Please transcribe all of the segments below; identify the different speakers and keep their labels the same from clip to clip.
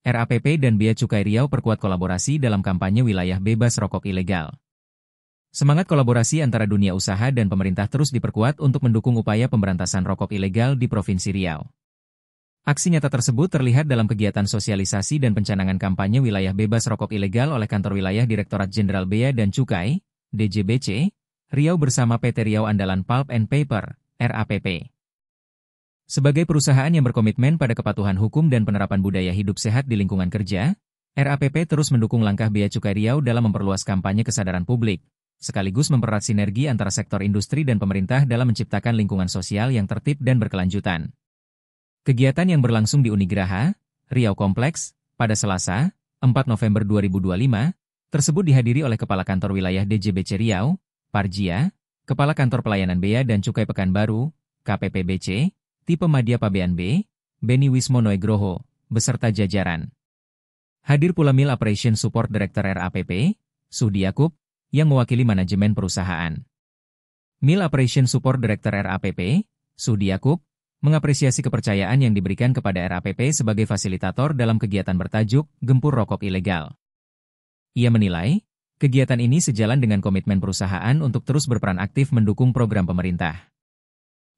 Speaker 1: RAPP dan Bea Cukai Riau perkuat kolaborasi dalam kampanye wilayah bebas rokok ilegal. Semangat kolaborasi antara dunia usaha dan pemerintah terus diperkuat untuk mendukung upaya pemberantasan rokok ilegal di Provinsi Riau. Aksi nyata tersebut terlihat dalam kegiatan sosialisasi dan pencanangan kampanye wilayah bebas rokok ilegal oleh Kantor Wilayah Direktorat Jenderal Bea dan Cukai, DJBC, Riau bersama PT Riau Andalan Pulp and Paper, RAPP. Sebagai perusahaan yang berkomitmen pada kepatuhan hukum dan penerapan budaya hidup sehat di lingkungan kerja, RAPP terus mendukung langkah Bea Cukai Riau dalam memperluas kampanye kesadaran publik, sekaligus mempererat sinergi antara sektor industri dan pemerintah dalam menciptakan lingkungan sosial yang tertib dan berkelanjutan. Kegiatan yang berlangsung di Unigraha, Riau Kompleks, pada Selasa, 4 November 2025, tersebut dihadiri oleh Kepala Kantor Wilayah DJBC Riau, Parjia, Kepala Kantor Pelayanan Bea dan Cukai Pekanbaru, KPPBC, Tipe Madya Pabean B, Beni Wismo Nugroho, beserta jajaran. Hadir pula Mill Operation Support Director RAPP, Suhdi Yakub, yang mewakili manajemen perusahaan. Mill Operation Support Director RAPP, Suhdi Yakub, mengapresiasi kepercayaan yang diberikan kepada RAPP sebagai fasilitator dalam kegiatan bertajuk Gempur Rokok Ilegal. Ia menilai, kegiatan ini sejalan dengan komitmen perusahaan untuk terus berperan aktif mendukung program pemerintah.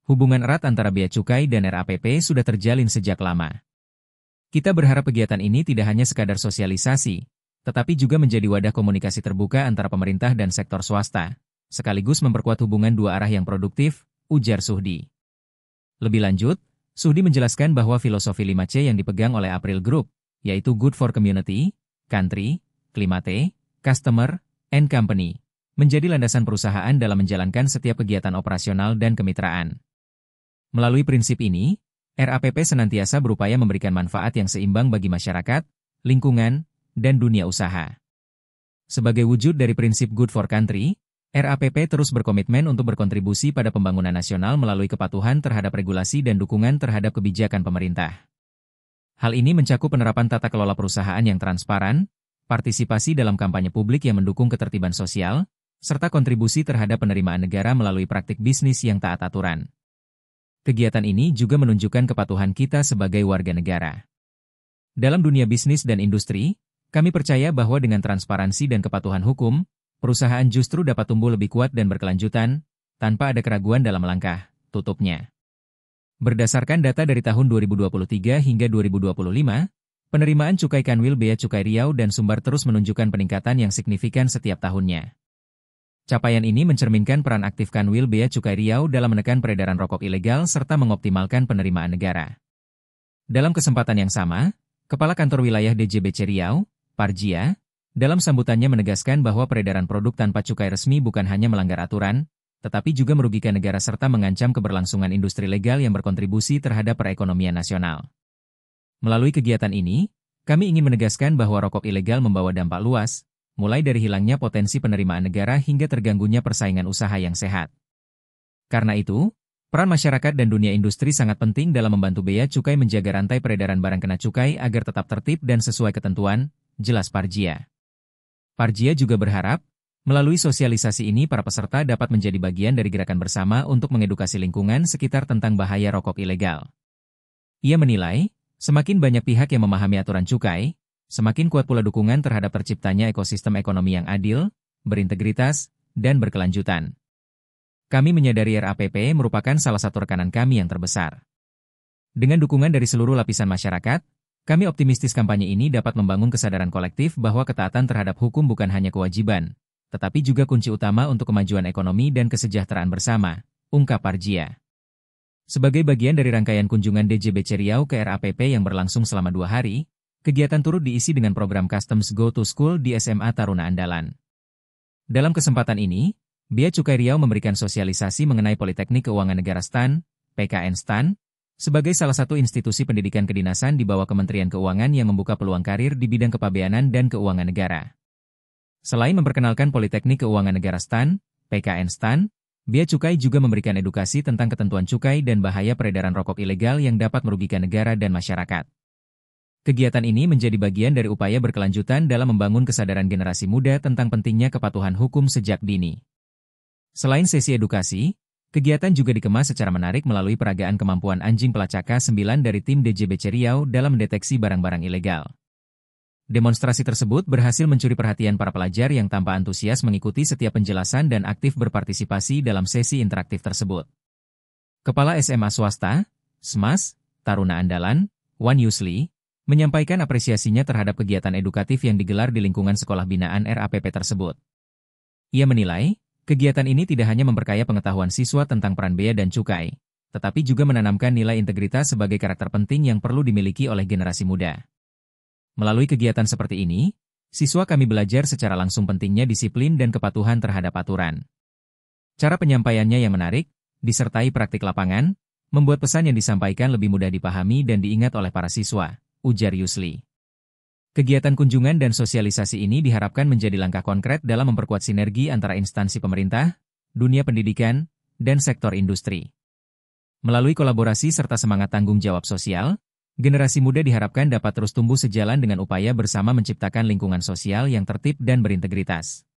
Speaker 1: Hubungan erat antara Bea Cukai dan RAPP sudah terjalin sejak lama. Kita berharap kegiatan ini tidak hanya sekadar sosialisasi, tetapi juga menjadi wadah komunikasi terbuka antara pemerintah dan sektor swasta, sekaligus memperkuat hubungan dua arah yang produktif, ujar Suhdi. Lebih lanjut, Suhdi menjelaskan bahwa filosofi 5C yang dipegang oleh April Group, yaitu Good for Community, Country, Climate, Customer, and Company, menjadi landasan perusahaan dalam menjalankan setiap kegiatan operasional dan kemitraan. Melalui prinsip ini, RAPP senantiasa berupaya memberikan manfaat yang seimbang bagi masyarakat, lingkungan, dan dunia usaha. Sebagai wujud dari prinsip Good for Country, RAPP terus berkomitmen untuk berkontribusi pada pembangunan nasional melalui kepatuhan terhadap regulasi dan dukungan terhadap kebijakan pemerintah. Hal ini mencakup penerapan tata kelola perusahaan yang transparan, partisipasi dalam kampanye publik yang mendukung ketertiban sosial, serta kontribusi terhadap penerimaan negara melalui praktik bisnis yang taat aturan. Kegiatan ini juga menunjukkan kepatuhan kita sebagai warga negara. Dalam dunia bisnis dan industri, kami percaya bahwa dengan transparansi dan kepatuhan hukum, perusahaan justru dapat tumbuh lebih kuat dan berkelanjutan, tanpa ada keraguan dalam langkah, tutupnya. Berdasarkan data dari tahun 2023 hingga 2025, penerimaan cukai Kanwil Bea Cukai Riau dan Sumbar terus menunjukkan peningkatan yang signifikan setiap tahunnya. Capaian ini mencerminkan peran aktif Kanwil Bea Cukai Riau dalam menekan peredaran rokok ilegal serta mengoptimalkan penerimaan negara. Dalam kesempatan yang sama, Kepala Kantor Wilayah DJBC Riau, Parjia, dalam sambutannya menegaskan bahwa peredaran produk tanpa cukai resmi bukan hanya melanggar aturan, tetapi juga merugikan negara serta mengancam keberlangsungan industri legal yang berkontribusi terhadap perekonomian nasional. Melalui kegiatan ini, kami ingin menegaskan bahwa rokok ilegal membawa dampak luas, mulai dari hilangnya potensi penerimaan negara hingga terganggunya persaingan usaha yang sehat. Karena itu, peran masyarakat dan dunia industri sangat penting dalam membantu Bea Cukai menjaga rantai peredaran barang kena cukai agar tetap tertib dan sesuai ketentuan, jelas Parjia. Parjia juga berharap, melalui sosialisasi ini para peserta dapat menjadi bagian dari gerakan bersama untuk mengedukasi lingkungan sekitar tentang bahaya rokok ilegal. Ia menilai, semakin banyak pihak yang memahami aturan cukai, semakin kuat pula dukungan terhadap terciptanya ekosistem ekonomi yang adil, berintegritas, dan berkelanjutan. Kami menyadari RAPP merupakan salah satu rekanan kami yang terbesar. Dengan dukungan dari seluruh lapisan masyarakat, kami optimistis kampanye ini dapat membangun kesadaran kolektif bahwa ketaatan terhadap hukum bukan hanya kewajiban, tetapi juga kunci utama untuk kemajuan ekonomi dan kesejahteraan bersama, ungkap Parjia. Sebagai bagian dari rangkaian kunjungan DJBC Riau ke RAPP yang berlangsung selama 2 hari, kegiatan turut diisi dengan program Customs Go to School di SMA Taruna Andalan. Dalam kesempatan ini, Bea Cukai Riau memberikan sosialisasi mengenai Politeknik Keuangan Negara STAN, PKN STAN, sebagai salah satu institusi pendidikan kedinasan di bawah Kementerian Keuangan yang membuka peluang karir di bidang kepabeanan dan keuangan negara. Selain memperkenalkan Politeknik Keuangan Negara STAN, PKN STAN, Bea Cukai juga memberikan edukasi tentang ketentuan cukai dan bahaya peredaran rokok ilegal yang dapat merugikan negara dan masyarakat. Kegiatan ini menjadi bagian dari upaya berkelanjutan dalam membangun kesadaran generasi muda tentang pentingnya kepatuhan hukum sejak dini. Selain sesi edukasi, kegiatan juga dikemas secara menarik melalui peragaan kemampuan anjing pelacak K9 dari tim DJBC Riau dalam mendeteksi barang-barang ilegal. Demonstrasi tersebut berhasil mencuri perhatian para pelajar yang tanpa antusias mengikuti setiap penjelasan dan aktif berpartisipasi dalam sesi interaktif tersebut. Kepala SMA swasta, SMAS, Taruna Andalan, Wan Yusli, menyampaikan apresiasinya terhadap kegiatan edukatif yang digelar di lingkungan sekolah binaan RAPP tersebut. Ia menilai, kegiatan ini tidak hanya memperkaya pengetahuan siswa tentang peran bea dan cukai, tetapi juga menanamkan nilai integritas sebagai karakter penting yang perlu dimiliki oleh generasi muda. Melalui kegiatan seperti ini, siswa kami belajar secara langsung pentingnya disiplin dan kepatuhan terhadap aturan. Cara penyampaiannya yang menarik, disertai praktik lapangan, membuat pesan yang disampaikan lebih mudah dipahami dan diingat oleh para siswa, ujar Yusli. Kegiatan kunjungan dan sosialisasi ini diharapkan menjadi langkah konkret dalam memperkuat sinergi antara instansi pemerintah, dunia pendidikan, dan sektor industri. Melalui kolaborasi serta semangat tanggung jawab sosial, generasi muda diharapkan dapat terus tumbuh sejalan dengan upaya bersama menciptakan lingkungan sosial yang tertib dan berintegritas.